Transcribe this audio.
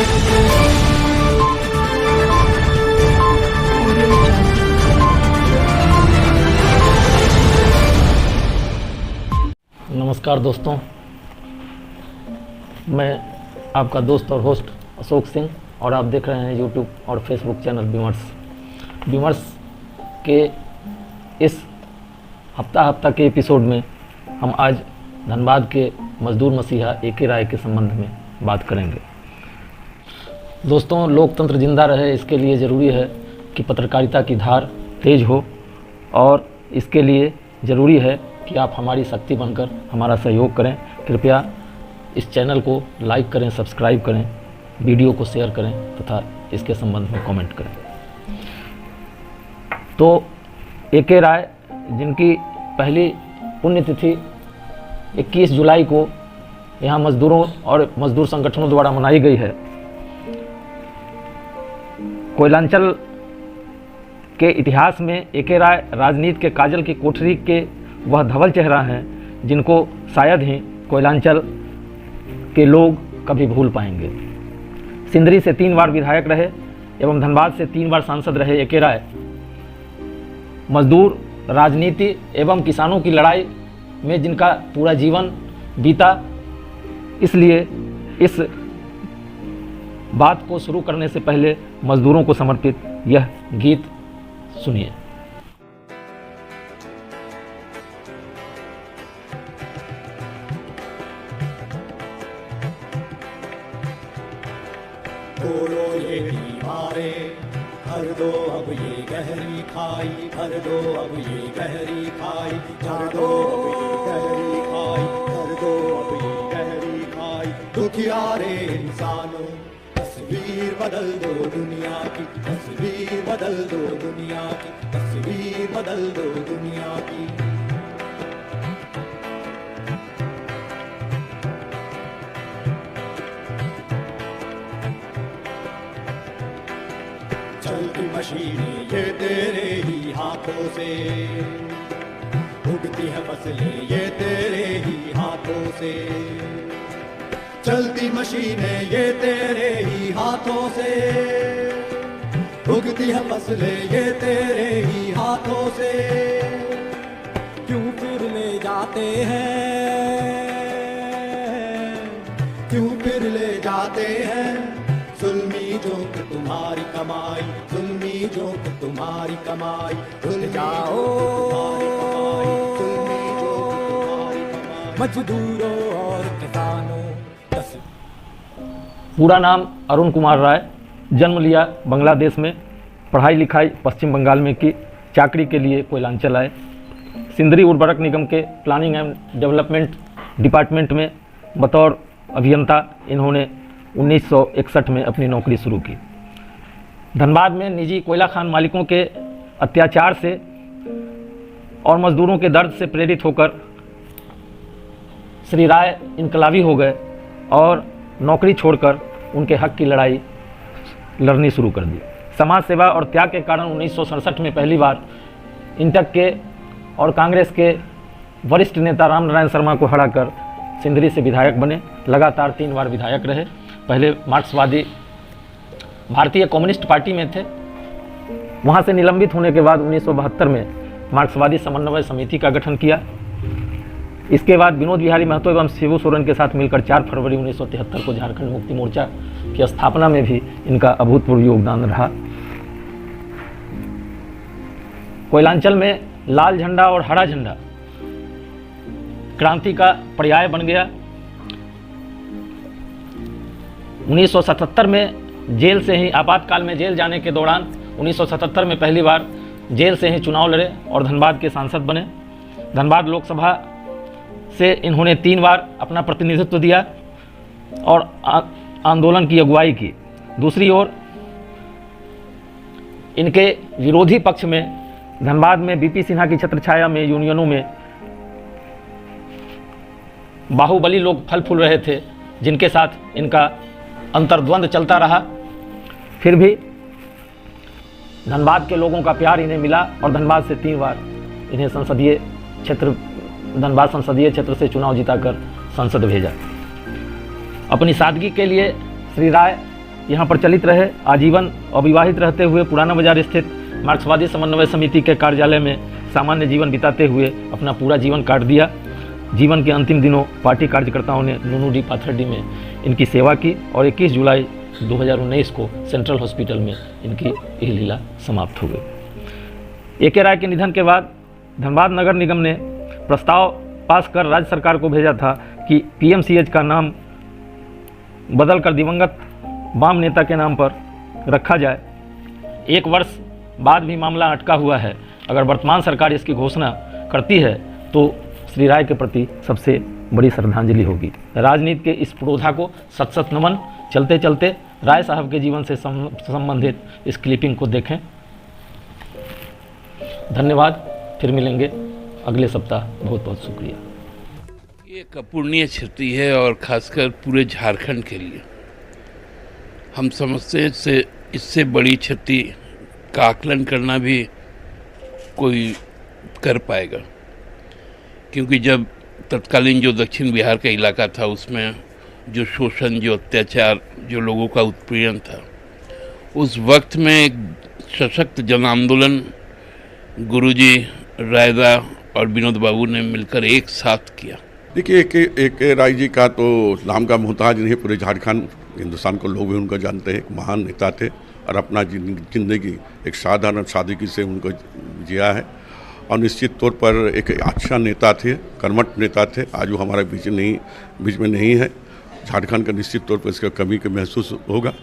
नमस्कार दोस्तों, मैं आपका दोस्त और होस्ट अशोक सिंह और आप देख रहे हैं यूट्यूब और फेसबुक चैनल विमर्श के इस हफ्ता के एपिसोड में हम आज धनबाद के मजदूर मसीहा ए.के. राय के संबंध में बात करेंगे। दोस्तों, लोकतंत्र जिंदा रहे इसके लिए ज़रूरी है कि पत्रकारिता की धार तेज हो और इसके लिए ज़रूरी है कि आप हमारी शक्ति बनकर हमारा सहयोग करें। कृपया इस चैनल को लाइक करें, सब्सक्राइब करें, वीडियो को शेयर करें तथा इसके संबंध में कमेंट करें। तो ए.के. राय, जिनकी पहली पुण्यतिथि 21 जुलाई को यहाँ मजदूरों और मजदूर संगठनों द्वारा मनाई गई है, कोयलांचल के इतिहास में ए.के. राय राजनीति के काजल की कोठरी के वह धवल चेहरा हैं जिनको शायद ही कोयलांचल के लोग कभी भूल पाएंगे। सिंदरी से 3 बार विधायक रहे एवं धनबाद से 3 बार सांसद रहे ए.के. राय मजदूर राजनीति एवं किसानों की लड़ाई में जिनका पूरा जीवन बीता, इसलिए इस बात को शुरू करने से पहले मजदूरों को समर्पित यह गीत सुनिए। तोड़ो ये दीवारें, भर दो अब ये गहरी खाई, भर दो अब ये गहरी खाई, भर दो अब ये गहरी खाई, भर दो अब ये गहरी खाई। दुखियारे इंसानों, तस्वीर बदल दो दुनिया की, तस्वीर बदल दो दुनिया की, तस्वीर बदल दो दुनिया की। चलती मशीनें ये तेरे ही हाथों से, उगती है फसलें ये तेरे ही हाथों से। चलती मशीनें ये तेरे ही हाथों से, उगती है फसलें ये तेरे ही हाथों से। क्यों फिर ले जाते हैं, क्यों फिर ले जाते हैं जुल्मी जोक तुम्हारी कमाई, जुल्मी जोक तुम्हारी कमाई। भूल जाओ मजदूरों और किसानों। पूरा नाम अरुण कुमार राय, जन्म लिया बांग्लादेश में, पढ़ाई लिखाई पश्चिम बंगाल में की, चाकरी के लिए कोयलांचल आए। सिंदरी उर्वरक निगम के प्लानिंग एंड डेवलपमेंट डिपार्टमेंट में बतौर अभियंता इन्होंने 1961 में अपनी नौकरी शुरू की। धनबाद में निजी कोयला खान मालिकों के अत्याचार से और मजदूरों के दर्द से प्रेरित होकर श्री राय इनकलाबी हो गए और नौकरी छोड़कर उनके हक की लड़ाई लड़नी शुरू कर दी। समाज सेवा और त्याग के कारण 1967 में पहली बार इंटक के और कांग्रेस के वरिष्ठ नेता राम नारायण शर्मा को हराकर सिंदरी से विधायक बने। लगातार 3 बार विधायक रहे। पहले मार्क्सवादी भारतीय कम्युनिस्ट पार्टी में थे, वहाँ से निलंबित होने के बाद 1972 में मार्क्सवादी समन्वय समिति का गठन किया। इसके बाद विनोद बिहारी महतो एवं शिबू सोरेन के साथ मिलकर 4 फरवरी 1973 को झारखंड मुक्ति मोर्चा की स्थापना में भी इनका अभूतपूर्व योगदान रहा। कोयलांचल में लाल झंडा और हरा झंडा क्रांति का पर्याय बन गया। 1977 में जेल से ही, आपातकाल में जेल जाने के दौरान 1977 में पहली बार जेल से ही चुनाव लड़े और धनबाद के सांसद बने। धनबाद लोकसभा से इन्होंने 3 बार अपना प्रतिनिधित्व दिया और आंदोलन की अगुवाई की। दूसरी ओर इनके विरोधी पक्ष में धनबाद में बीपी सिन्हा की छत्रछाया में यूनियनों में बाहुबली लोग फल फूल रहे थे, जिनके साथ इनका अंतर्द्वंद चलता रहा। फिर भी धनबाद के लोगों का प्यार इन्हें मिला और धनबाद से 3 बार इन्हें धनबाद संसदीय क्षेत्र से चुनाव जिताकर संसद भेजा। अपनी सादगी के लिए श्री राय यहाँ प्रचलित रहे। आजीवन अविवाहित रहते हुए पुराना बाजार स्थित मार्क्सवादी समन्वय समिति के कार्यालय में सामान्य जीवन बिताते हुए अपना पूरा जीवन काट दिया। जीवन के अंतिम दिनों पार्टी कार्यकर्ताओं ने नूनू डी पाथरडी में इनकी सेवा की और 21 जुलाई 2019 को सेंट्रल हॉस्पिटल में इनकी यह लीला समाप्त हो गई। ए.के. राय के निधन के बाद धनबाद नगर निगम ने प्रस्ताव पास कर राज्य सरकार को भेजा था कि पीएमसीएच का नाम बदलकर दिवंगत वाम नेता के नाम पर रखा जाए। 1 वर्ष बाद भी मामला अटका हुआ है। अगर वर्तमान सरकार इसकी घोषणा करती है तो श्री राय के प्रति सबसे बड़ी श्रद्धांजलि होगी। राजनीति के इस पुरोधा को सत सत नमन। चलते चलते राय साहब के जीवन से संबंधित इस क्लिपिंग को देखें। धन्यवाद, फिर मिलेंगे अगले सप्ताह। बहुत बहुत शुक्रिया। ये एक अपूर्णीय क्षति है और खासकर पूरे झारखंड के लिए। हम समझते हैं इससे बड़ी क्षति का आकलन करना भी कोई कर पाएगा, क्योंकि जब तत्कालीन जो दक्षिण बिहार का इलाका था उसमें जो शोषण, जो अत्याचार, जो लोगों का उत्पीड़न था, उस वक्त में एक सशक्त जन आंदोलन गुरुजी, रायदा और विनोद बाबू ने मिलकर एक साथ किया। देखिए, ए.के. राय जी का तो नाम का मोहताज नहीं, पूरे झारखंड हिंदुस्तान को लोग भी उनको जानते हैं। एक महान नेता थे और अपना जिंदगी एक साधारण सादगी से उनको जिया है और निश्चित तौर पर एक अच्छा नेता थे, कर्मठ नेता थे। आज वो हमारे बीच में नहीं है। झारखंड का निश्चित तौर पर इसका कमी के महसूस होगा